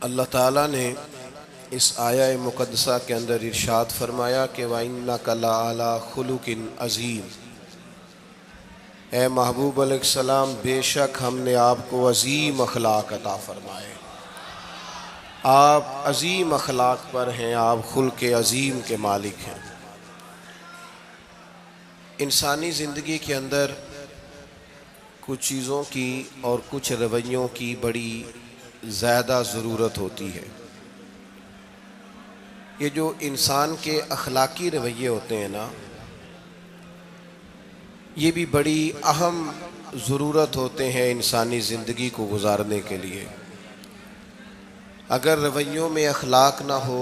اللہ تعالیٰ نے اس آیہ مقدسہ کے اندر ارشاد فرمایا کہ وَإِنَّكَ لَعَلَىٰ خُلُقٍ عَظِيمٍ، اے محبوب علیہ السلام بے شک ہم نے آپ کو عظیم اخلاق عطا فرمائے۔ آپ عظیم اخلاق پر ہیں، آپ خلق عظیم کے مالک ہیں۔ انسانی زندگی کے اندر کچھ چیزوں کی اور کچھ رویوں کی بڑی زیادہ ضرورت ہوتی ہے۔ یہ جو انسان کے اخلاقی رویے ہوتے ہیں نا، یہ بھی بڑی اہم ضرورت ہوتے ہیں انسانی زندگی کو گزارنے کے لیے۔ اگر رویوں میں اخلاق نہ ہو،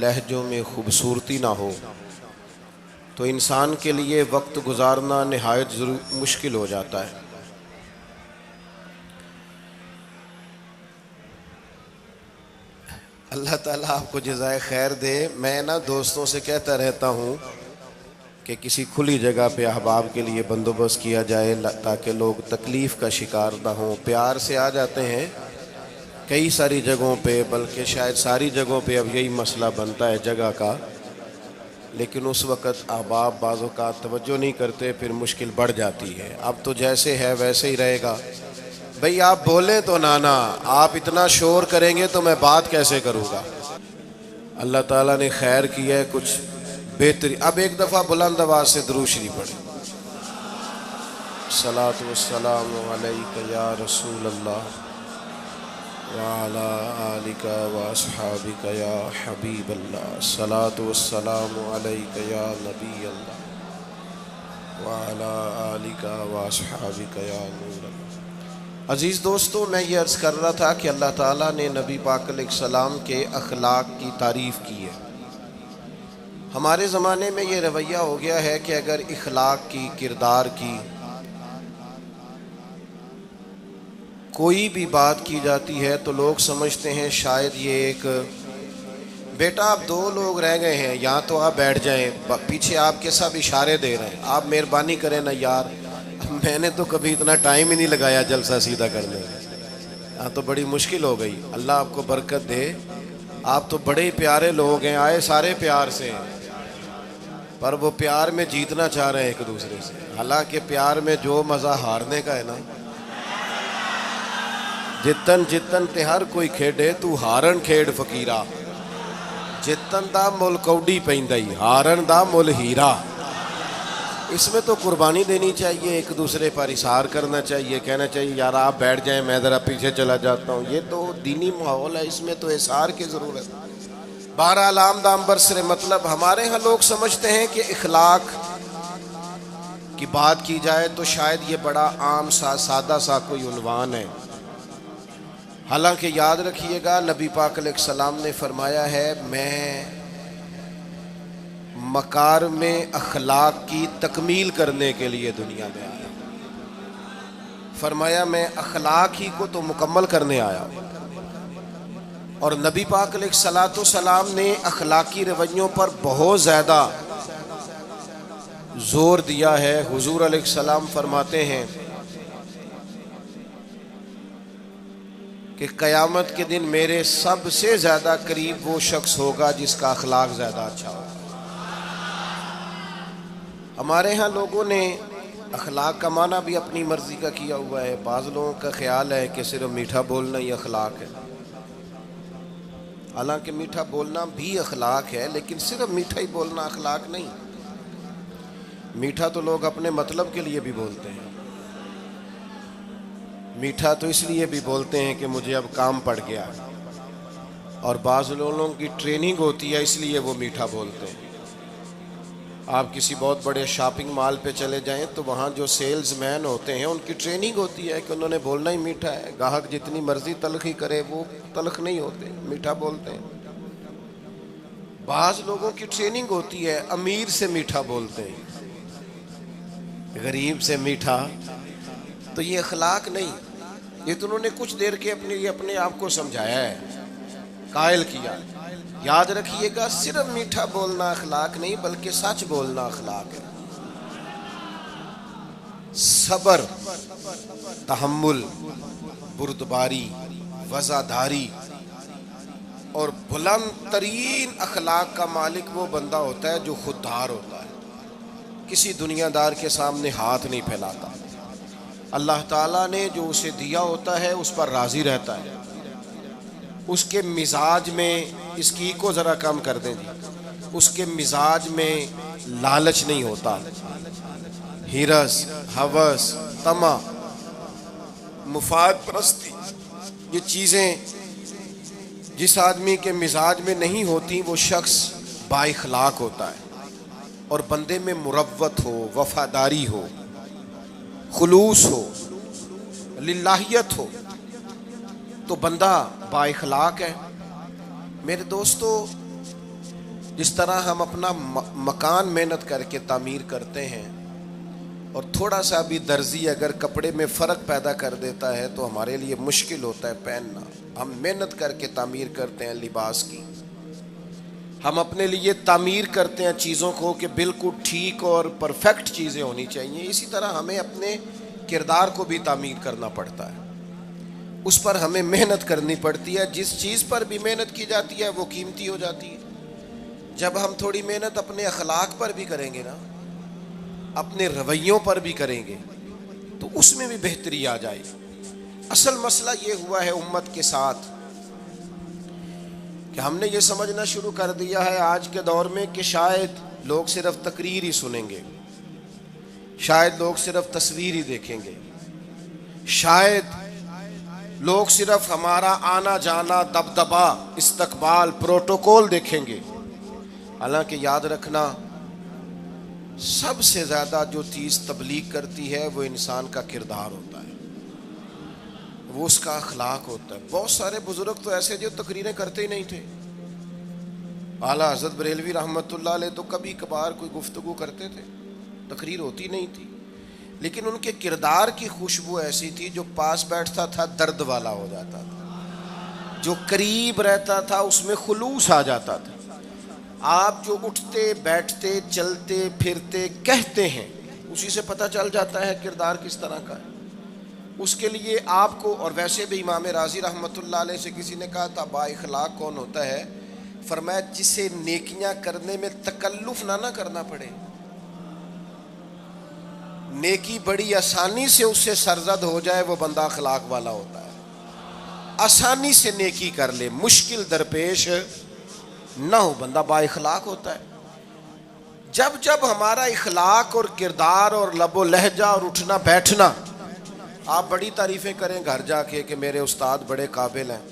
لہجوں میں خوبصورتی نہ ہو، تو انسان کے لیے وقت گزارنا نہایت مشکل ہو جاتا ہے۔ اللہ تعالیٰ آپ کو جزائے خیر دے۔ میں دوستوں سے کہتا رہتا ہوں کہ کسی کھلی جگہ پہ احباب کے لیے بندوبست کیا جائے تاکہ لوگ تکلیف کا شکار نہ ہوں۔ پیار سے آ جاتے ہیں کئی ساری جگہوں پہ، بلکہ شاید ساری جگہوں پہ اب یہی مسئلہ بنتا ہے جگہ کا، لیکن اس وقت احباب بعض اوقات توجہ نہیں کرتے، پھر مشکل بڑھ جاتی ہے۔ اب تو جیسے ہے ویسے ہی رہے گا۔ بھئی آپ بولیں تو نانا، آپ اتنا شور کریں گے تو میں بات کیسے کروں گا؟ اللہ تعالیٰ نے خیر کیا ہے، کچھ بہتری۔ اب ایک دفعہ بلند آواز سے درود شریف پڑھیں۔ الصلاۃ والسلام علیک یا رسول اللہ وعلی آلک واصحابک یا حبیب اللہ، الصلاۃ والسلام علیک یا نبی اللہ وعلی آلک واصحابک یا نور اللہ۔ عزیز دوستو، میں یہ عرض کر رہا تھا کہ اللہ تعالیٰ نے نبی پاک علیہ السلام کے اخلاق کی تعریف کی ہے۔ ہمارے زمانے میں یہ رویہ ہو گیا ہے کہ اگر اخلاق کی، کردار کی کوئی بھی بات کی جاتی ہے تو لوگ سمجھتے ہیں شاید یہ ایک بیٹا آپ دو لوگ رہ گئے ہیں، یہاں تو آپ بیٹھ جائیں، پیچھے آپ کے سب اشارے دے رہے ہیں، آپ مہربانی کریں نا یار، میں نے تو کبھی اتنا ٹائم ہی نہیں لگایا جلسہ سیدھا کرنے میں، یہاں تو بڑی مشکل ہو گئی۔ اللہ آپ کو برکت دے، آپ تو بڑے ہی پیارے لوگ ہیں، آئے سارے پیار سے ہیں، پر وہ پیار میں جیتنا چاہ رہے ہیں ایک دوسرے سے، حالانکہ پیار میں جو مزہ ہارنے کا ہے نا، جتن جتن تے ہر کوئی کھیڈے تو ہارن کھیڈ فقیرا، جتن دا مل کوڈی پیندائی ہارن دا مل ہیرا۔ اس میں تو قربانی دینی چاہیے، ایک دوسرے پر اثار کرنا چاہیے، کہنا چاہیے یار آپ بیٹھ جائیں میں ذرا پیچھے چلا جاتا ہوں۔ یہ تو دینی ماحول ہے، اس میں تو اثار کی ضرورت۔ بہرحال آمدام برسر مطلب ہمارے ہاں لوگ سمجھتے ہیں کہ اخلاق کی بات کی جائے تو شاید یہ بڑا عام سا سادہ سا کوئی عنوان ہے، حالانکہ یاد رکھیے گا نبی پاک علیہ السلام نے فرمایا ہے میں مکارم اخلاق کی تکمیل کرنے کے لیے دنیا میں آیا، فرمایا میں اخلاق ہی کو تو مکمل کرنے آیا ہوں۔ اور نبی پاک علیہ السلام نے اخلاقی رویوں پر بہت زیادہ زور دیا ہے۔ حضور علیہ السلام فرماتے ہیں کہ قیامت کے دن میرے سب سے زیادہ قریب وہ شخص ہوگا جس کا اخلاق زیادہ اچھا ہوگا۔ ہمارے ہاں لوگوں نے اخلاق کا معنی بھی اپنی مرضی کا کیا ہوا ہے۔ بعض لوگوں کا خیال ہے کہ صرف میٹھا بولنا ہی اخلاق ہے، حالانکہ میٹھا بولنا بھی اخلاق ہے، لیکن صرف میٹھا ہی بولنا اخلاق نہیں۔ میٹھا تو لوگ اپنے مطلب کے لیے بھی بولتے ہیں، میٹھا تو اس لیے بھی بولتے ہیں کہ مجھے اب کام پڑ گیا، اور بعض لوگوں کی ٹریننگ ہوتی ہے اس لیے وہ میٹھا بولتے ہیں۔ آپ کسی بہت بڑے شاپنگ مال پہ چلے جائیں تو وہاں جو سیلز مین ہوتے ہیں ان کی ٹریننگ ہوتی ہے کہ انہوں نے بولنا ہی میٹھا ہے، گاہک جتنی مرضی تلخی کرے وہ تلخ نہیں ہوتے، میٹھا بولتے ہیں۔ بعض لوگوں کی ٹریننگ ہوتی ہے امیر سے میٹھا بولتے ہیں، غریب سے میٹھا، تو یہ اخلاق نہیں، یہ تو انہوں نے کچھ دیر کے اپنے آپ کو سمجھایا ہے، قائل کیا۔ یاد رکھیے گا صرف میٹھا بولنا اخلاق نہیں بلکہ سچ بولنا اخلاق ہے۔ صبر، تحمل، بردباری، وفاداری، اور بلند ترین اخلاق کا مالک وہ بندہ ہوتا ہے جو خوددار ہوتا ہے، کسی دنیا دار کے سامنے ہاتھ نہیں پھیلاتا، اللہ تعالیٰ نے جو اسے دیا ہوتا ہے اس پر راضی رہتا ہے، اس کے مزاج میں، اس کی کو ذرا کم کر دیں جی، اس کے مزاج میں لالچ نہیں ہوتا، ہرس، ہوس، طمع، مفاد پرستی، یہ چیزیں جس آدمی کے مزاج میں نہیں ہوتی وہ شخص با اخلاق ہوتا ہے، اور بندے میں مروت ہو، وفاداری ہو، خلوص ہو، للہیت ہو تو بندہ با اخلاق ہے۔ میرے دوستو، جس طرح ہم اپنا مکان محنت کر کے تعمیر کرتے ہیں، اور تھوڑا سا بھی درزی اگر کپڑے میں فرق پیدا کر دیتا ہے تو ہمارے لیے مشکل ہوتا ہے پہننا، ہم محنت کر کے تعمیر کرتے ہیں لباس کی، ہم اپنے لیے تعمیر کرتے ہیں چیزوں کو کہ بالکل ٹھیک اور پرفیکٹ چیزیں ہونی چاہیے، اسی طرح ہمیں اپنے کردار کو بھی تعمیر کرنا پڑتا ہے، اس پر ہمیں محنت کرنی پڑتی ہے، جس چیز پر بھی محنت کی جاتی ہے وہ قیمتی ہو جاتی ہے۔ جب ہم تھوڑی محنت اپنے اخلاق پر بھی کریں گے نا، اپنے رویوں پر بھی کریں گے تو اس میں بھی بہتری آ جائے گی۔ اصل مسئلہ یہ ہوا ہے امت کے ساتھ کہ ہم نے یہ سمجھنا شروع کر دیا ہے آج کے دور میں کہ شاید لوگ صرف تقریر ہی سنیں گے، شاید لوگ صرف تصویر ہی دیکھیں گے، شاید لوگ صرف ہمارا آنا جانا، دبدبا، استقبال، پروٹوکول دیکھیں گے۔ حالانکہ یاد رکھنا، سب سے زیادہ جو چیز تبلیغ کرتی ہے وہ انسان کا کردار ہوتا ہے، وہ اس کا اخلاق ہوتا ہے۔ بہت سارے بزرگ تو ایسے جو تقریریں کرتے ہی نہیں تھے، اعلیٰ حضرت بریلوی رحمۃ اللہ علیہ تو کبھی کبھار کوئی گفتگو کرتے تھے، تقریر ہوتی نہیں تھی، لیکن ان کے کردار کی خوشبو ایسی تھی جو پاس بیٹھتا تھا درد والا ہو جاتا تھا، جو قریب رہتا تھا اس میں خلوص آ جاتا تھا۔ آپ جو اٹھتے بیٹھتے چلتے پھرتے کہتے ہیں اسی سے پتہ چل جاتا ہے کردار کس طرح کا ہے۔ اس کے لیے آپ کو، اور ویسے بھی امام راضی رحمۃ اللہ علیہ سے کسی نے کہا تھا با اخلاق کون ہوتا ہے؟ فرمایا جسے نیکیاں کرنے میں تکلف نہ کرنا پڑے، نیکی بڑی آسانی سے اس سے سرزد ہو جائے، وہ بندہ اخلاق والا ہوتا ہے، آسانی سے نیکی کر لے، مشکل درپیش نہ ہو، بندہ با اخلاق ہوتا ہے۔ جب جب ہمارا اخلاق اور کردار اور لب و لہجہ اور اٹھنا بیٹھنا، آپ بڑی تعریفیں کریں گھر جا کے کہ میرے استاد بڑے قابل ہیں،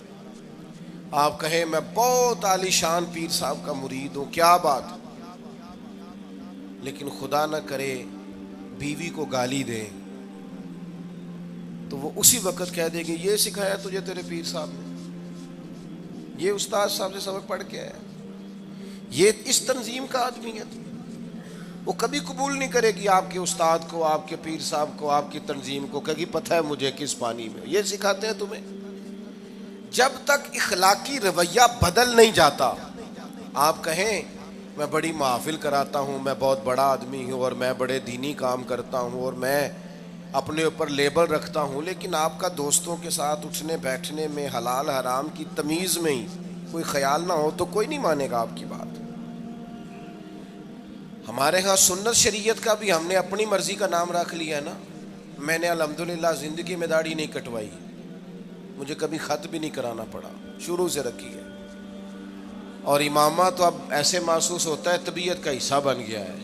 آپ کہیں میں بہت عالی شان پیر صاحب کا مرید ہوں، کیا بات، لیکن خدا نہ کرے بیوی کو گالی دیں تو وہ اسی وقت کہہ دے گی یہ سکھایا تجھے تیرے پیر صاحب نے، یہ استاد صاحب سے سبق پڑھ کے آیا، یہ اس تنظیم کا آدمی ہے۔ وہ کبھی قبول نہیں کرے گی آپ کے استاد کو، آپ کے پیر صاحب کو، آپ کی تنظیم کو، کہے گی پتہ ہے مجھے کس پانی میں یہ سکھاتے ہیں تمہیں۔ جب تک اخلاقی رویہ بدل نہیں جاتا، آپ کہیں میں بڑی محافل کراتا ہوں، میں بہت بڑا آدمی ہوں اور میں بڑے دینی کام کرتا ہوں اور میں اپنے اوپر لیبل رکھتا ہوں، لیکن آپ کا دوستوں کے ساتھ اٹھنے بیٹھنے میں حلال حرام کی تمیز میں ہی کوئی خیال نہ ہو تو کوئی نہیں مانے گا آپ کی بات۔ ہمارے ہاں سنت شریعت کا بھی ہم نے اپنی مرضی کا نام رکھ لیا ہے نا۔ میں نے الحمدللہ زندگی میں داڑھی نہیں کٹوائی، مجھے کبھی خط بھی نہیں کرانا پڑا، شروع سے رکھی ہے، اور امامہ تو اب ایسے محسوس ہوتا ہے طبیعت کا حصہ بن گیا ہے۔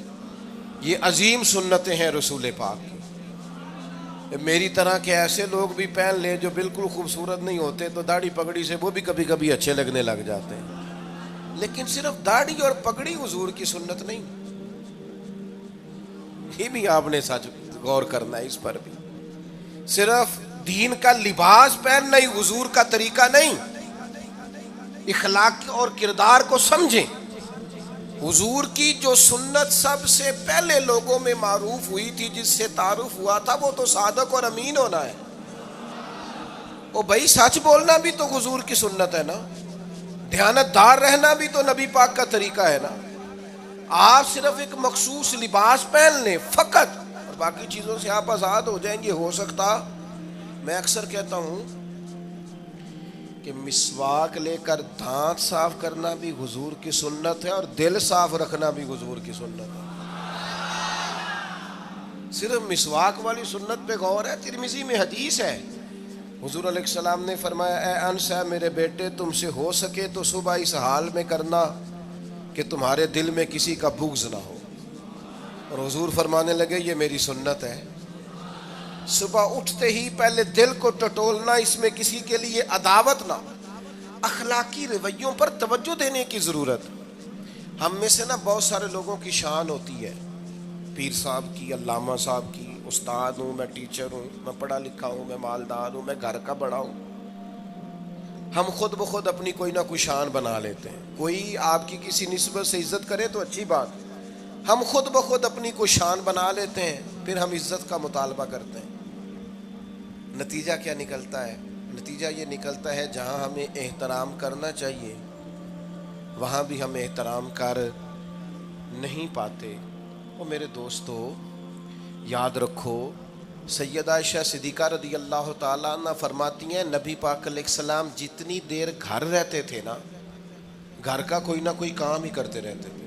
یہ عظیم سنتیں ہیں رسول پاک کی۔ میری طرح کے ایسے لوگ بھی پہن لیں جو بالکل خوبصورت نہیں ہوتے تو داڑھی پگڑی سے وہ بھی کبھی کبھی اچھے لگنے لگ جاتے ہیں، لیکن صرف داڑھی اور پگڑی حضور کی سنت نہیں، یہ بھی آپ نے سچ غور کرنا ہے اس پر بھی۔ صرف دین کا لباس پہننا ہی حضور کا طریقہ نہیں، اخلاق اور کردار کو سمجھیں۔ حضور کی جو سنت سب سے پہلے لوگوں میں معروف ہوئی تھی، جس سے تعارف ہوا تھا، وہ تو صادق اور امین ہونا ہے۔ او بھائی سچ بولنا بھی تو حضور کی سنت ہے نا، دیانتدار رہنا بھی تو نبی پاک کا طریقہ ہے نا۔ آپ صرف ایک مخصوص لباس پہن لیں فقط اور باقی چیزوں سے آپ آزاد ہو جائیں گے۔ ہو سکتا، میں اکثر کہتا ہوں کہ مسواک لے کر دانت صاف کرنا بھی حضور کی سنت ہے اور دل صاف رکھنا بھی حضور کی سنت ہے. صرف مسواک والی سنت پہ غور ہے. ترمذی میں حدیث ہے, حضور علیہ السلام نے فرمایا اے انس ہے میرے بیٹے, تم سے ہو سکے تو صبح اس حال میں کرنا کہ تمہارے دل میں کسی کا بغض نہ ہو. اور حضور فرمانے لگے یہ میری سنت ہے. صبح اٹھتے ہی پہلے دل کو ٹٹولنا, اس میں کسی کے لیے عداوت نہ. اخلاقی رویوں پر توجہ دینے کی ضرورت. ہم میں سے نا بہت سارے لوگوں کی شان ہوتی ہے, پیر صاحب کی, علامہ صاحب کی, استاد ہوں, میں ٹیچر ہوں, میں پڑھا لکھا ہوں, میں مالدار ہوں, میں گھر کا بڑا ہوں. ہم خود بخود اپنی کوئی نہ کوئی شان بنا لیتے ہیں. کوئی آپ کی کسی نسبت سے عزت کرے تو اچھی بات, ہم خود بخود اپنی کوئی شان بنا لیتے ہیں, پھر ہم عزت کا مطالبہ کرتے ہیں. نتیجہ کیا نکلتا ہے؟ نتیجہ یہ نکلتا ہے جہاں ہمیں احترام کرنا چاہیے وہاں بھی ہم احترام کر نہیں پاتے. اور میرے دوستو یاد رکھو, سیدہ عائشہ صدیقہ رضی اللہ تعالیٰ عنہ فرماتی ہیں نبی پاک علیہ السلام جتنی دیر گھر رہتے تھے نا, گھر کا کوئی نہ کوئی کام ہی کرتے رہتے تھے.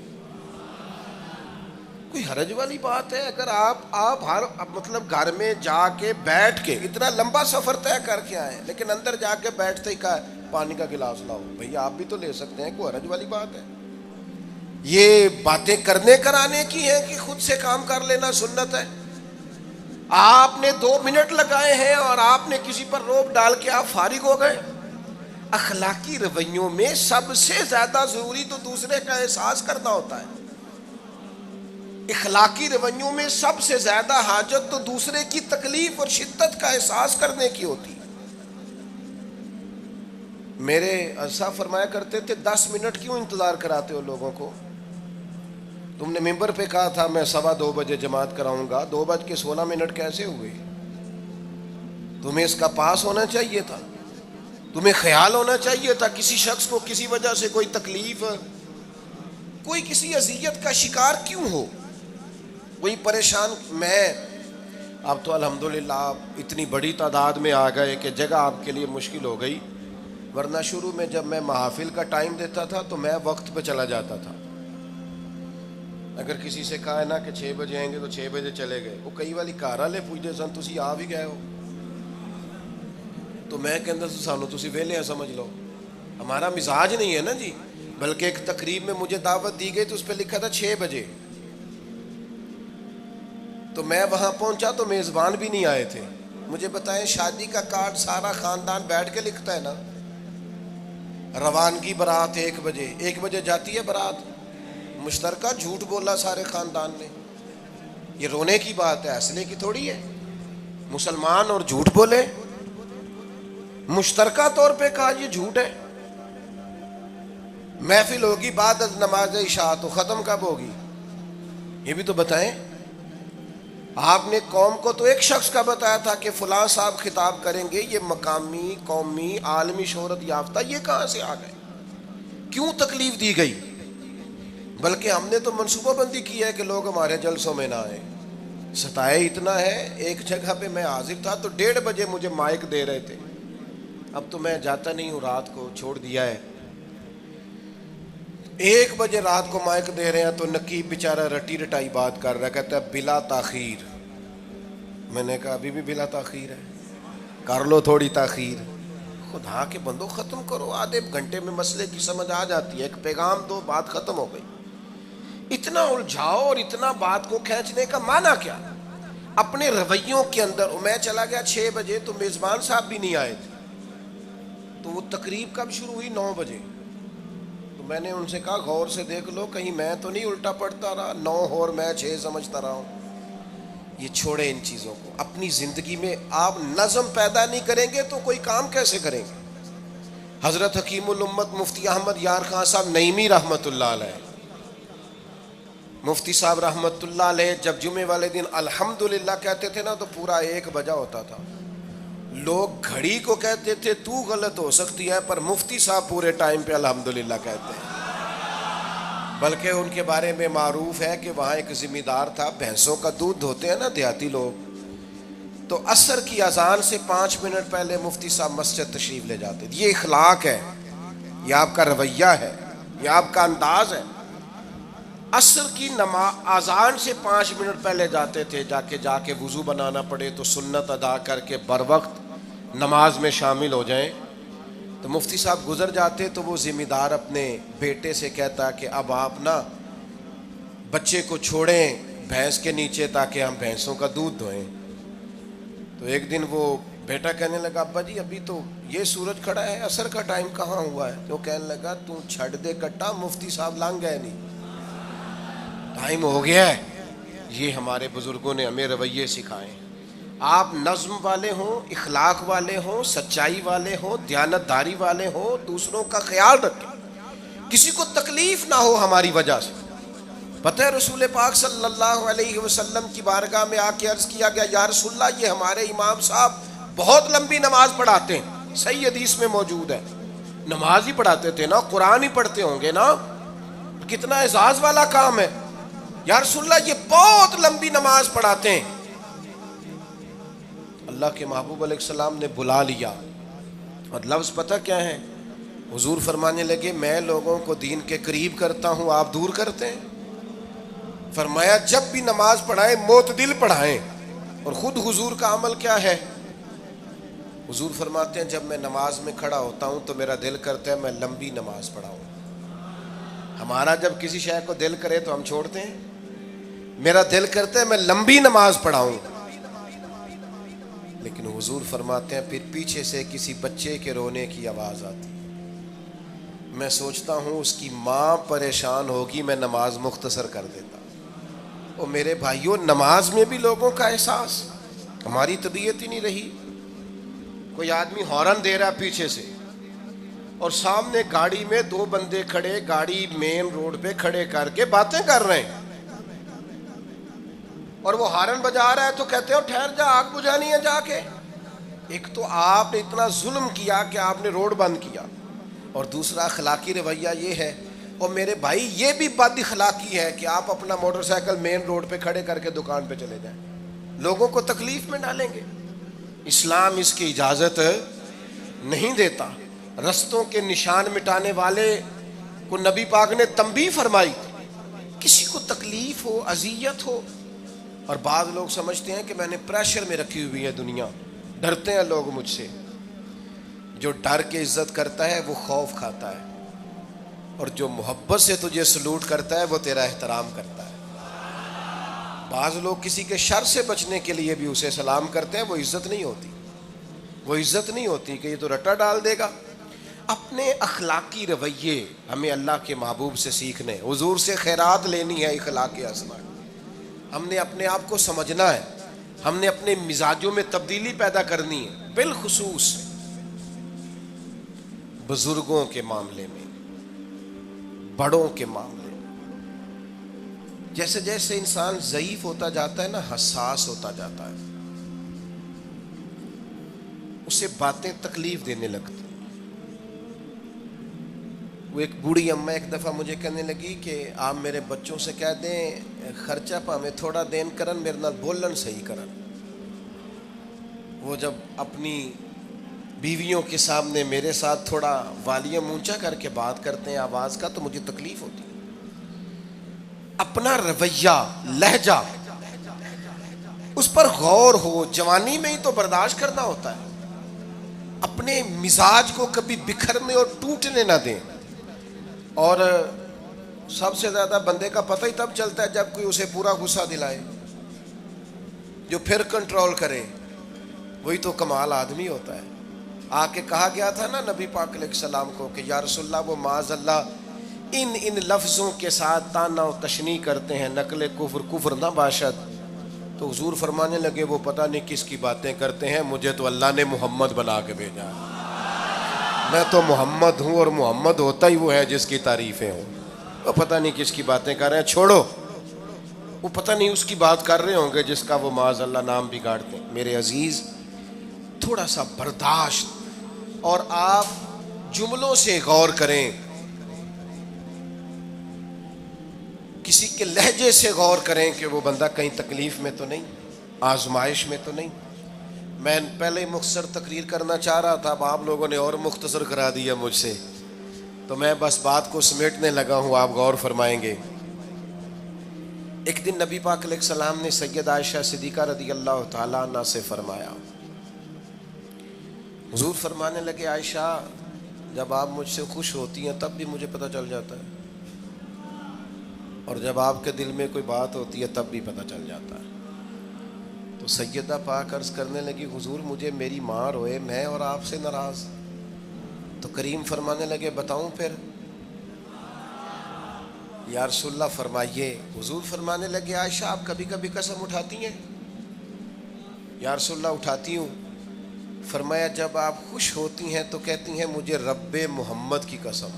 کوئی حرج والی بات ہے اگر آپ ہر مطلب گھر میں جا کے بیٹھ کے اتنا لمبا سفر طے کر کے آئے لیکن اندر جا کے بیٹھتے ہی کہا پانی کا گلاس لاؤ. بھئی آپ بھی تو لے سکتے ہیں, کوئی حرج والی بات ہے؟ یہ باتیں کرنے کرانے کی ہیں کہ خود سے کام کر لینا سنت ہے. آپ نے 2 منٹ لگائے ہیں اور آپ نے کسی پر روب ڈال کے آپ فارغ ہو گئے. اخلاقی رویوں میں سب سے زیادہ ضروری تو دوسرے کا احساس کرنا ہوتا ہے. اخلاقی رویوں میں سب سے زیادہ حاجت تو دوسرے کی تکلیف اور شدت کا احساس کرنے کی ہوتی ہے. میرے صاحب فرمایا کرتے تھے 10 منٹ کیوں انتظار کراتے ہو لوگوں کو؟ تم نے ممبر پہ کہا تھا میں 2:15 بجے جماعت کراؤں گا, 2:16 کیسے ہوئے؟ تمہیں اس کا پاس ہونا چاہیے تھا, تمہیں خیال ہونا چاہیے تھا کسی شخص کو کسی وجہ سے کوئی تکلیف, کوئی کسی اذیت کا شکار کیوں ہو, کوئی پریشان. میں اب تو الحمدللہ آپ اتنی بڑی تعداد میں آ گئے کہ جگہ آپ کے لیے مشکل ہو گئی, ورنہ شروع میں جب میں محافل کا ٹائم دیتا تھا تو میں وقت پہ چلا جاتا تھا. اگر کسی سے کہا ہے نا کہ 6 بجے آئیں گے تو 6 بجے چلے گئے. وہ کئی والی کار والے پوچھتے سن تسی آ بھی گئے ہو, تو میں کہتا سانو تسی ویلے سمجھ لو. ہمارا مزاج نہیں ہے نا جی. بلکہ ایک تقریب میں مجھے دعوت دی گئی تو اس پہ لکھا تھا 6 بجے, تو میں وہاں پہنچا تو میزبان بھی نہیں آئے تھے. مجھے بتائیں شادی کا کارڈ سارا خاندان بیٹھ کے لکھتا ہے نا, روانگی برات 1 بجے, 1 بجے جاتی ہے برات, مشترکہ جھوٹ بولا سارے خاندان نے. یہ رونے کی بات ہے, ہنسنے کی تھوڑی ہے. مسلمان اور جھوٹ بولے, مشترکہ طور پہ کہا یہ جھوٹ ہے. محفل ہوگی بعد از نماز عشاء, تو ختم کب ہوگی یہ بھی تو بتائیں. آپ نے قوم کو تو ایک شخص کا بتایا تھا کہ فلاں صاحب خطاب کریں گے, یہ مقامی, قومی, عالمی شہرت یافتہ, یہ کہاں سے آ گئے؟ کیوں تکلیف دی گئی؟ بلکہ ہم نے تو منصوبہ بندی کی ہے کہ لوگ ہمارے جلسوں میں نہ آئیں. ستائے اتنا ہے, ایک جگہ پہ میں حاضر تھا تو 1:30 بجے مجھے مائک دے رہے تھے. اب تو میں جاتا نہیں ہوں, رات کو چھوڑ دیا ہے. 1 بجے رات کو مائک دے رہے ہیں تو نقیب بیچارہ رٹی رٹائی بات کر رہا ہے, کہتا ہے بلا تاخیر. میں نے کہا ابھی بھی بلا تاخیر ہے, کر لو تھوڑی تاخیر. خدا کے بندو ختم کرو, آدھے گھنٹے میں مسئلے کی سمجھ آ جاتی ہے, ایک پیغام دو, بات ختم ہو گئی. اتنا الجھاؤ اور اتنا بات کو کھینچنے کا معنی کیا؟ اپنے رویوں کے اندر. میں چلا گیا 6 بجے تو میزبان صاحب بھی نہیں آئے تھے, تو وہ تقریب کب شروع ہوئی؟ 9 بجے. تو میں نے ان سے کہا غور سے دیکھ لو کہیں میں تو نہیں الٹا پڑتا رہا, 9 اور میں 6 سمجھتا رہا ہوں. یہ چھوڑیں ان چیزوں کو. اپنی زندگی میں آپ نظم پیدا نہیں کریں گے تو کوئی کام کیسے کریں گے؟ حضرت حکیم الامت مفتی احمد یار خان صاحب نعیمی رحمۃ اللہ علیہ, مفتی صاحب رحمۃ اللہ علیہ جب جمعے والے دن الحمدللہ کہتے تھے نا تو پورا 1 بجا ہوتا تھا. لوگ گھڑی کو کہتے تھے تو غلط ہو سکتی ہے, پر مفتی صاحب پورے ٹائم پہ الحمدللہ کہتے ہیں. بلکہ ان کے بارے میں معروف ہے کہ وہاں ایک ذمہ دار تھا, بھینسوں کا دودھ دھوتے ہیں نا دیہاتی لوگ, تو عصر کی اذان سے 5 منٹ پہلے مفتی صاحب مسجد تشریف لے جاتے تھے. یہ اخلاق ہے, یہ آپ کا رویہ ہے, یہ آپ کا انداز ہے. عصر کی اذان سے 5 منٹ پہلے جاتے تھے, جا کے وضو بنانا پڑے تو سنت ادا کر کے بر وقت نماز میں شامل ہو جائیں. تو مفتی صاحب گزر جاتے تو وہ ذمہ دار اپنے بیٹے سے کہتا کہ اب آپ نا بچے کو چھوڑیں بھینس کے نیچے تاکہ ہم بھینسوں کا دودھ دھوئیں. تو ایک دن وہ بیٹا کہنے لگا ابا جی ابھی تو یہ سورج کھڑا ہے, عصر کا ٹائم کہاں ہوا ہے؟ تو کہنے لگا تو چھڑ دے کٹا, مفتی صاحب لانگ گئے نہیں, ٹائم ہو گیا ہے. یہ ہمارے بزرگوں نے ہمیں رویے سکھائے. آپ نظم والے ہوں, اخلاق والے ہوں, سچائی والے ہوں, دیانت داری والے ہوں, دوسروں کا خیال رکھیں, کسی کو تکلیف نہ ہو ہماری وجہ سے. پتہ ہے رسول پاک صلی اللہ علیہ وسلم کی بارگاہ میں آ کے عرض کیا گیا یا رسول اللہ یہ ہمارے امام صاحب بہت لمبی نماز پڑھاتے ہیں. صحیح حدیث میں موجود ہے, نماز ہی پڑھاتے تھے نا, قرآن ہی پڑھتے ہوں گے نا, کتنا اعزاز والا کام ہے. یا رسول اللہ یہ بہت لمبی نماز پڑھاتے ہیں. اللہ کے محبوب علیہ السلام نے بلا لیا اور لفظ پتہ کیا ہے؟ حضور فرمانے لگے میں لوگوں کو دین کے قریب کرتا ہوں, آپ دور کرتے ہیں. فرمایا جب بھی نماز پڑھائیں معتدل پڑھائیں. اور خود حضور کا عمل کیا ہے؟ حضور فرماتے ہیں جب میں نماز میں کھڑا ہوتا ہوں تو میرا دل کرتا ہے میں لمبی نماز پڑھاؤں. ہمارا جب کسی شے کو دل کرے تو ہم چھوڑتے ہیں, میرا دل کرتا ہے میں لمبی نماز پڑھاؤں. لیکن حضور فرماتے ہیں پھر پیچھے سے کسی بچے کے رونے کی آواز آتی, میں سوچتا ہوں اس کی ماں پریشان ہوگی, میں نماز مختصر کر دیتا. اور میرے بھائیوں نماز میں بھی لوگوں کا احساس, ہماری طبیعت ہی نہیں رہی. کوئی آدمی ہارن دے رہا پیچھے سے اور سامنے گاڑی میں 2 بندے کھڑے, گاڑی مین روڈ پہ کھڑے کر کے باتیں کر رہے ہیں, اور وہ ہارن بجا رہا ہے تو کہتے ہو ٹھہر جا آگ بجھانی ہے جا کے. ایک تو آپ نے اتنا ظلم کیا کہ آپ نے روڈ بند کیا, اور دوسرا اخلاقی رویہ یہ ہے. اور میرے بھائی یہ بھی بد اخلاقی ہے کہ آپ اپنا موٹر سائیکل مین روڈ پہ کھڑے کر کے دکان پہ چلے جائیں, لوگوں کو تکلیف میں ڈالیں گے. اسلام اس کی اجازت نہیں دیتا. رستوں کے نشان مٹانے والے کو نبی پاک نے تنبیہ فرمائی, کسی کو تکلیف ہو, اذیت ہو. اور بعض لوگ سمجھتے ہیں کہ میں نے پریشر میں رکھی ہوئی ہے دنیا, ڈرتے ہیں لوگ مجھ سے. جو ڈر کے عزت کرتا ہے وہ خوف کھاتا ہے, اور جو محبت سے تجھے سلوٹ کرتا ہے وہ تیرا احترام کرتا ہے. بعض لوگ کسی کے شر سے بچنے کے لیے بھی اسے سلام کرتے ہیں, وہ عزت نہیں ہوتی, وہ عزت نہیں ہوتی کہ یہ تو رٹا ڈال دے گا. اپنے اخلاقی رویے ہمیں اللہ کے محبوب سے سیکھنے, حضور سے خیرات لینی ہے, اخلاق اسما. ہم نے اپنے آپ کو سمجھنا ہے, ہم نے اپنے مزاجوں میں تبدیلی پیدا کرنی ہے, بالخصوص بزرگوں کے معاملے میں, بڑوں کے معاملے میں. جیسے جیسے انسان ضعیف ہوتا جاتا ہے نا, حساس ہوتا جاتا ہے, اسے باتیں تکلیف دینے لگتی. وہ ایک بوڑھی اماں ایک دفعہ مجھے کہنے لگی کہ آپ میرے بچوں سے کہہ دیں خرچہ پا میں تھوڑا دین کرن, میرے نال بولن صحیح کرن. وہ جب اپنی بیویوں کے سامنے میرے ساتھ تھوڑا والیوم اونچا کر کے بات کرتے ہیں آواز کا, تو مجھے تکلیف ہوتی ہے. اپنا رویہ, لہجہ, اس پر غور ہو. جوانی میں ہی تو برداشت کرنا ہوتا ہے. اپنے مزاج کو کبھی بکھرنے اور ٹوٹنے نہ دیں. اور سب سے زیادہ بندے کا پتہ ہی تب چلتا ہے جب کوئی اسے پورا غصہ دلائے, جو پھر کنٹرول کرے, وہی تو کمال آدمی ہوتا ہے. آ کے کہا گیا تھا نا نبی پاک علیہ السلام کو کہ یا رسول اللہ وہ معاذ اللہ ان لفظوں کے ساتھ تانا و تشنیع کرتے ہیں, نقل کفر نہ باشد. تو حضور فرمانے لگے وہ پتہ نہیں کس کی باتیں کرتے ہیں, مجھے تو اللہ نے محمد بنا کے بھیجا, میں تو محمد ہوں, اور محمد ہوتا ہی وہ ہے جس کی تعریفیں ہوں. وہ پتہ نہیں کس کی باتیں کر رہے ہیں, چھوڑو. وہ پتہ نہیں اس کی بات کر رہے ہوں گے جس کا وہ معاذ اللہ نام بگاڑتے ہیں. میرے عزیز تھوڑا سا برداشت, اور آپ جملوں سے غور کریں, کسی کے لہجے سے غور کریں کہ وہ بندہ کہیں تکلیف میں تو نہیں, آزمائش میں تو نہیں. میں پہلے ہی مختصر تقریر کرنا چاہ رہا تھا، اب آپ لوگوں نے اور مختصر کرا دیا مجھ سے، تو میں بس بات کو سمیٹنے لگا ہوں، آپ غور فرمائیں گے۔ ایک دن نبی پاک علیہ السلام نے سید عائشہ صدیقہ رضی اللہ تعالیٰ عنہ سے فرمایا، حضور فرمانے لگے عائشہ جب آپ مجھ سے خوش ہوتی ہیں تب بھی مجھے پتہ چل جاتا ہے، اور جب آپ کے دل میں کوئی بات ہوتی ہے تب بھی پتہ چل جاتا ہے۔ تو سیدہ پاک عرض کرنے لگی حضور مجھے میری ماں روئے میں اور آپ سے ناراض، تو کریم فرمانے لگے بتاؤں پھر؟ یا رسول اللہ فرمائیے۔ حضور فرمانے لگے عائشہ آپ کبھی کبھی قسم اٹھاتی ہیں؟ یا رسول اللہ اٹھاتی ہوں۔ فرمایا جب آپ خوش ہوتی ہیں تو کہتی ہیں مجھے رب محمد کی قسم،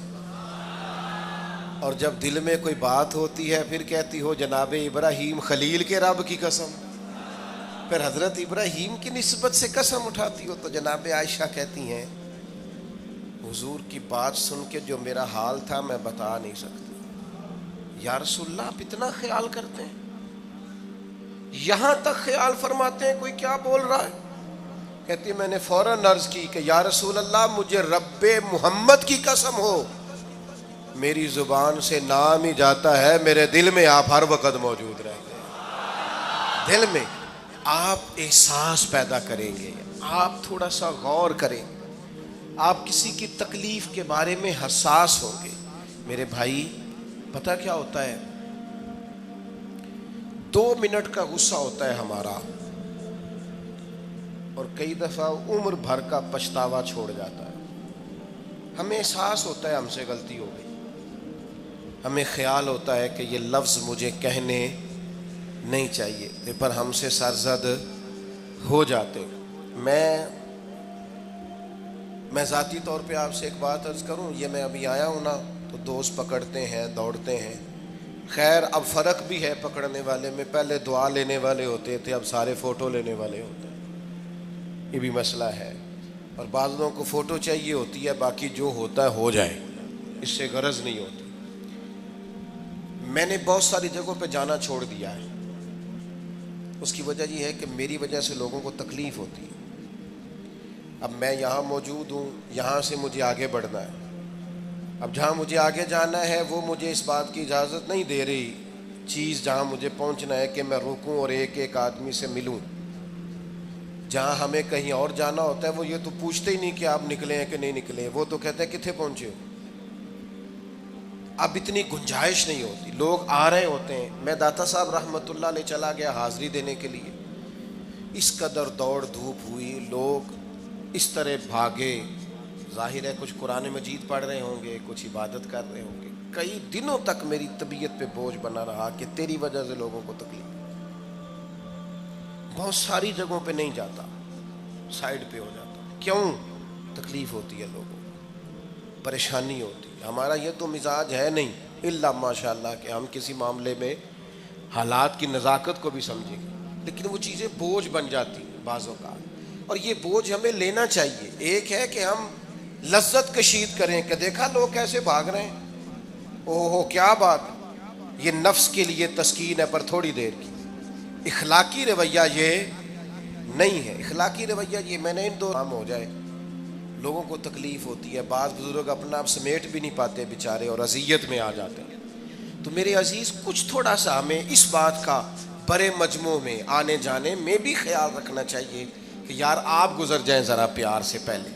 اور جب دل میں کوئی بات ہوتی ہے پھر کہتی ہو جناب ابراہیم خلیل کے رب کی قسم، پھر حضرت ابراہیم کی نسبت سے قسم اٹھاتی ہو۔ تو جناب عائشہ کہتی ہیں حضور کی بات سن کے جو میرا حال تھا میں بتا نہیں سکتی۔ یا رسول اللہ آپ اتنا خیال کرتے ہیں؟ یہاں تک خیال فرماتے ہیں کوئی کیا بول رہا ہے؟ کہتی میں نے فوراً عرض کی کہ یا رسول اللہ مجھے رب محمد کی قسم ہو، میری زبان سے نام ہی جاتا ہے، میرے دل میں آپ ہر وقت موجود رہتے ہیں۔ دل میں آپ احساس پیدا کریں گے، آپ تھوڑا سا غور کریں، آپ کسی کی تکلیف کے بارے میں حساس ہوں گے۔ میرے بھائی پتہ کیا ہوتا ہے، 2 منٹ کا غصہ ہوتا ہے ہمارا، اور کئی دفعہ عمر بھر کا پچھتاوا چھوڑ جاتا ہے۔ ہمیں احساس ہوتا ہے ہم سے غلطی ہو گئی، ہمیں خیال ہوتا ہے کہ یہ لفظ مجھے کہنے نہیں چاہیے تھے، پر ہم سے سرزد ہو جاتے۔ میں ذاتی طور پہ آپ سے ایک بات عرض کروں، یہ میں ابھی آیا ہوں نا تو دوست پکڑتے ہیں دوڑتے ہیں، خیر اب فرق بھی ہے پکڑنے والے میں، پہلے دعا لینے والے ہوتے تھے اب سارے فوٹو لینے والے ہوتے ہیں، یہ بھی مسئلہ ہے۔ اور بعض لوگوں کو فوٹو چاہیے ہوتی ہے، باقی جو ہوتا ہے ہو جائے، اس سے غرض نہیں ہوتی۔ میں نے بہت ساری جگہوں پہ جانا چھوڑ دیا ہے، اس کی وجہ یہ ہے کہ میری وجہ سے لوگوں کو تکلیف ہوتی ہے۔ اب میں یہاں موجود ہوں، یہاں سے مجھے آگے بڑھنا ہے، اب جہاں مجھے آگے جانا ہے وہ مجھے اس بات کی اجازت نہیں دے رہی چیز جہاں مجھے پہنچنا ہے کہ میں رکوں اور ایک ایک آدمی سے ملوں۔ جہاں ہمیں کہیں اور جانا ہوتا ہے وہ یہ تو پوچھتے ہی نہیں کہ آپ نکلے ہیں کہ نہیں نکلے، وہ تو کہتے ہیں کتنے پہنچے ہو۔ اب اتنی گنجائش نہیں ہوتی، لوگ آ رہے ہوتے ہیں۔ میں داتا صاحب رحمۃ اللہ علیہ چلا گیا حاضری دینے کے لیے، اس قدر دوڑ دھوپ ہوئی، لوگ اس طرح بھاگے، ظاہر ہے کچھ قرآن مجید پڑھ رہے ہوں گے، کچھ عبادت کر رہے ہوں گے۔ کئی دنوں تک میری طبیعت پہ بوجھ بنا رہا کہ تیری وجہ سے لوگوں کو تکلیف۔ بہت ساری جگہوں پہ نہیں جاتا، سائیڈ پہ ہو جاتا۔ کیوں؟ تکلیف ہوتی ہے لوگوں کو، پریشانی ہوتی ہے۔ ہمارا یہ تو مزاج ہے نہیں الا ماشاء اللہ کہ ہم کسی معاملے میں حالات کی نزاکت کو بھی سمجھیں گے، لیکن وہ چیزیں بوجھ بن جاتی ہیں بعض اوقات، اور یہ بوجھ ہمیں لینا چاہیے۔ ایک ہے کہ ہم لذت کشید کریں کہ دیکھا لوگ کیسے بھاگ رہے ہیں، اوہ کیا بات، یہ نفس کے لیے تسکین ہے پر تھوڑی دیر کی۔ اخلاقی رویہ یہ نہیں ہے، اخلاقی رویہ یہ میں نے ان دو کام ہو جائے، لوگوں کو تکلیف ہوتی ہے، بعض بزرگ اپنا آپ سمیٹ بھی نہیں پاتے بیچارے اور اذیت میں آ جاتے ہیں۔ تو میرے عزیز کچھ تھوڑا سا ہمیں اس بات کا بڑے مجموع میں آنے جانے میں بھی خیال رکھنا چاہیے کہ یار آپ گزر جائیں ذرا پیار سے، پہلے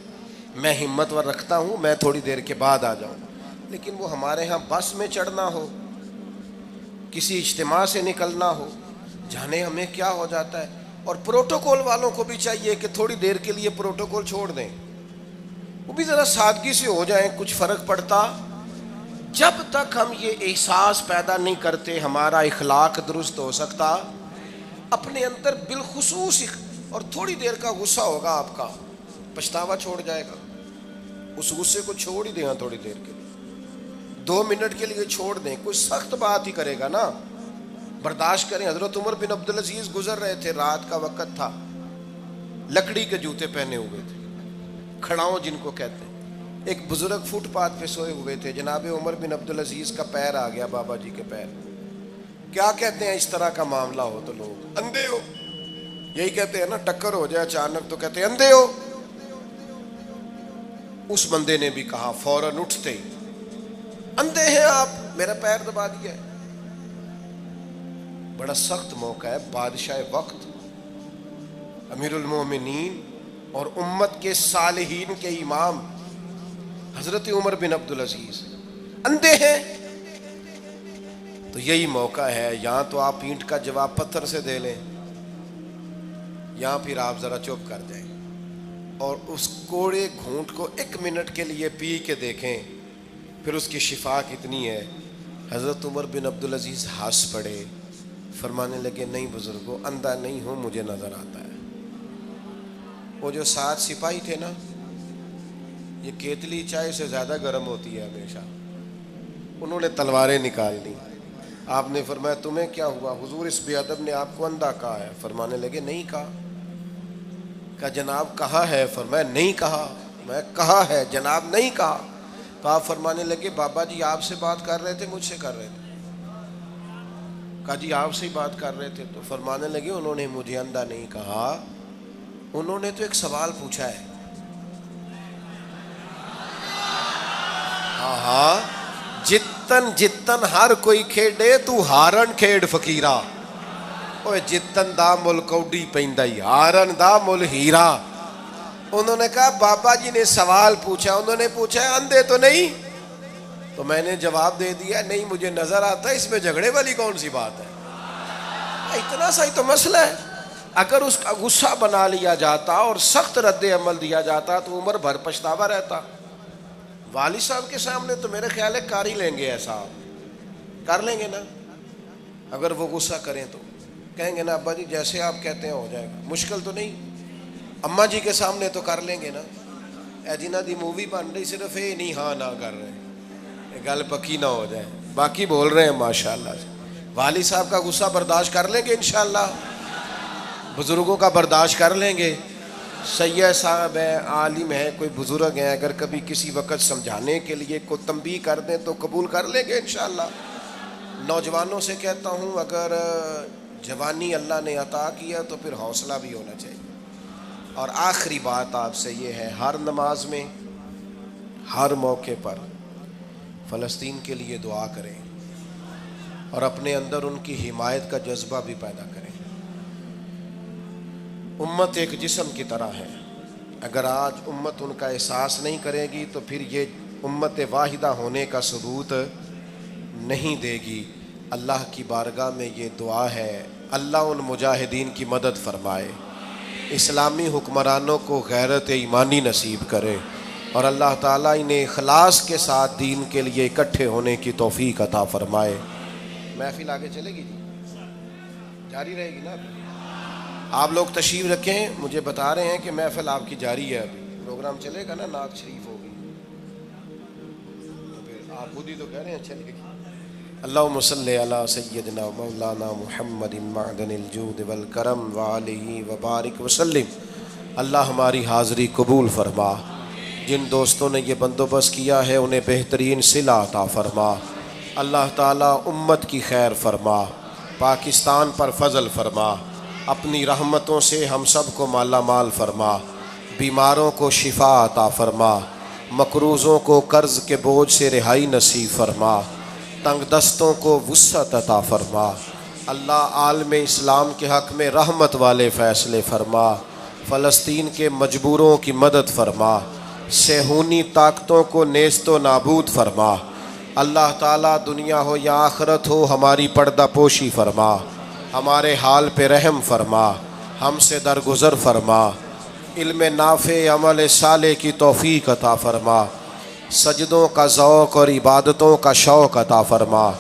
میں ہمت ور رکھتا ہوں، میں تھوڑی دیر کے بعد آ جاؤں۔ لیکن وہ ہمارے ہاں بس میں چڑھنا ہو، کسی اجتماع سے نکلنا ہو، جانے ہمیں کیا ہو جاتا ہے۔ اور پروٹوکول والوں کو بھی چاہیے کہ تھوڑی دیر کے لیے پروٹوکول چھوڑ دیں، وہ بھی ذرا سادگی سے ہو جائیں، کچھ فرق پڑتا۔ جب تک ہم یہ احساس پیدا نہیں کرتے ہمارا اخلاق درست ہو سکتا، اپنے اندر بالخصوص اور تھوڑی دیر کا غصہ ہوگا آپ کا، پچھتاوا چھوڑ جائے گا، اس غصے کو چھوڑ ہی دیں تھوڑی دیر کے لیے، 2 منٹ کے لیے چھوڑ دیں، کوئی سخت بات ہی کرے گا نا برداشت کریں۔ حضرت عمر بن عبدالعزیز گزر رہے تھے، رات کا وقت تھا، لکڑی کے جوتے پہنے ہوئے تھے، کھڑاؤں جن کو کہتے ہیں۔ ایک بزرگ فٹ پاتھ پہ سوئے ہوئے تھے، جناب عمر بن عبدالعزیز کا پیر آ گیا بابا جی کے پیر۔ کیا کہتے ہیں اس طرح کا معاملہ ہو تو لوگ اندھے ہو، یہی کہتے ہیں نا، ٹکر ہو جائے اچانک تو کہتے ہیں اندھے ہو. اس بندے نے بھی کہا فوراً اٹھتے، اندھے ہیں آپ، میرا پیر دبا دیا ہے. بڑا سخت موقع ہے. بادشاہ وقت، امیر المومنین اور امت کے صالحین کے امام حضرت عمر بن عبدالعزیز اندھے ہیں. تو یہی موقع ہے، یہاں تو آپ اینٹ کا جواب پتھر سے دے لیں، یہاں پھر آپ ذرا چپ کر جائیں اور اس کوڑے گھونٹ کو 1 منٹ کے لیے پی کے دیکھیں، پھر اس کی شفا کتنی ہے. حضرت عمر بن عبدالعزیز ہنس پڑے، فرمانے لگے نہیں بزرگوں، اندھا نہیں ہوں، مجھے نظر آتا ہے. وہ جو 7 سپاہی تھے نا، یہ کیتلی چائے سے زیادہ گرم ہوتی ہے ہمیشہ، انہوں نے تلواریں نکال دی. آپ نے فرمایا تمہیں کیا ہوا؟ حضور اس بے ادب نے آپ کو اندھا کہا ہے. فرمانے لگے نہیں کہا. کہا جناب کہا ہے؟ فرمایا نہیں کہا. میں کہا ہے جناب نہیں کہا. تو آپ فرمانے لگے بابا جی آپ سے بات کر رہے تھے مجھ سے کر رہے تھے؟ کہا جی آپ سے ہی بات کر رہے تھے. تو فرمانے لگے انہوں نے مجھے اندھا نہیں کہا، انہوں نے تو ایک سوال پوچھا ہے. ہاں ہاں، جتن جتن ہر کوئی کھیڈے تو ہارن کھیڈ فقیرا. اوے جتن دا مل کوڈی پیندائی، ہارن دا مل ہیرا. انہوں نے کہا بابا جی نے سوال پوچھا، انہوں نے پوچھا ہے اندھے تو نہیں؟ تو میں نے جواب دے دیا نہیں مجھے نظر آتا ہے، اس میں جھگڑے والی کون سی بات ہے؟ اتنا سا ہی تو مسئلہ ہے. اگر اس کا غصہ بنا لیا جاتا اور سخت رد عمل دیا جاتا تو عمر بھر پچھتاوا رہتا. والد صاحب کے سامنے تو میرے خیال ہے کر ہی لیں گے، ایسا کر لیں گے نا. اگر وہ غصہ کریں تو کہیں گے نا ابا جی جیسے آپ کہتے ہیں ہو جائے گا، مشکل تو نہیں. اماں جی کے سامنے تو کر لیں گے نا. اے جنہ دی مووی بن رہی صرف یہ نہیں ہاں نہ کر رہے، گل پکی نہ ہو جائے، باقی بول رہے ہیں ماشاءاللہ سے. والد صاحب کا غصہ برداشت کر لیں گے انشاءاللہ، بزرگوں کا برداشت کر لیں گے. سید صاحب ہیں، عالم ہیں، کوئی بزرگ ہیں، اگر کبھی کسی وقت سمجھانے کے لیے کوئی تنبیہ کر دیں تو قبول کر لیں گے انشاءاللہ. نوجوانوں سے کہتا ہوں اگر جوانی اللہ نے عطا کیا تو پھر حوصلہ بھی ہونا چاہیے. اور آخری بات آپ سے یہ ہے، ہر نماز میں ہر موقع پر فلسطین کے لیے دعا کریں اور اپنے اندر ان کی حمایت کا جذبہ بھی پیدا کریں. امت ایک جسم کی طرح ہے، اگر آج امت ان کا احساس نہیں کرے گی تو پھر یہ امت واحدہ ہونے کا ثبوت نہیں دے گی. اللہ کی بارگاہ میں یہ دعا ہے، اللہ ان مجاہدین کی مدد فرمائے، اسلامی حکمرانوں کو غیرت ایمانی نصیب کرے، اور اللہ تعالیٰ انہیں اخلاص کے ساتھ دین کے لیے اکٹھے ہونے کی توفیق عطا فرمائے. محفل آگے چلے گی جی، جاری رہے گی نا؟ آپ لوگ تشریف رکھیں، مجھے بتا رہے ہیں کہ محفل آپ کی جاری ہے، ابھی پروگرام چلے گا نا، نعت شریف ہوگی، تو پھر آپ خود ہی تو کہہ رہے ہیں چلے گی. اللہم صلی علی سیدنا مولانا محمد معدن الجود والکرم وآلہ وبارک وسلم. اللہ ہماری حاضری قبول فرما. جن دوستوں نے یہ بندوبست کیا ہے انہیں بہترین صلہ عطا فرما. اللہ تعالیٰ امت کی خیر فرما، پاکستان پر فضل فرما، اپنی رحمتوں سے ہم سب کو مالا مال فرما، بیماروں کو شفا عطا فرما، مقروضوں کو قرض کے بوجھ سے رہائی نصیب فرما، تنگ دستوں کو وسعت عطا فرما. اللہ عالم اسلام کے حق میں رحمت والے فیصلے فرما، فلسطین کے مجبوروں کی مدد فرما، صہیونی طاقتوں کو نیست و نابود فرما. اللہ تعالیٰ دنیا ہو یا آخرت ہو ہماری پردہ پوشی فرما، ہمارے حال پہ رحم فرما، ہم سے درگزر فرما، علم نافع عمل صالح کی توفیق عطا فرما، سجدوں کا ذوق اور عبادتوں کا شوق عطا فرما،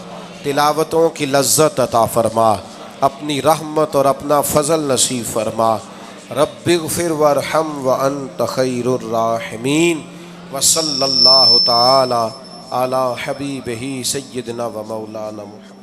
تلاوتوں کی لذت عطا فرما، اپنی رحمت اور اپنا فضل نصیب فرما. رب اغفر وارحم وانت خیر الراحمین. وصلی اللہ تعالی علی حبیبہ سیدنا و مولانا محمد.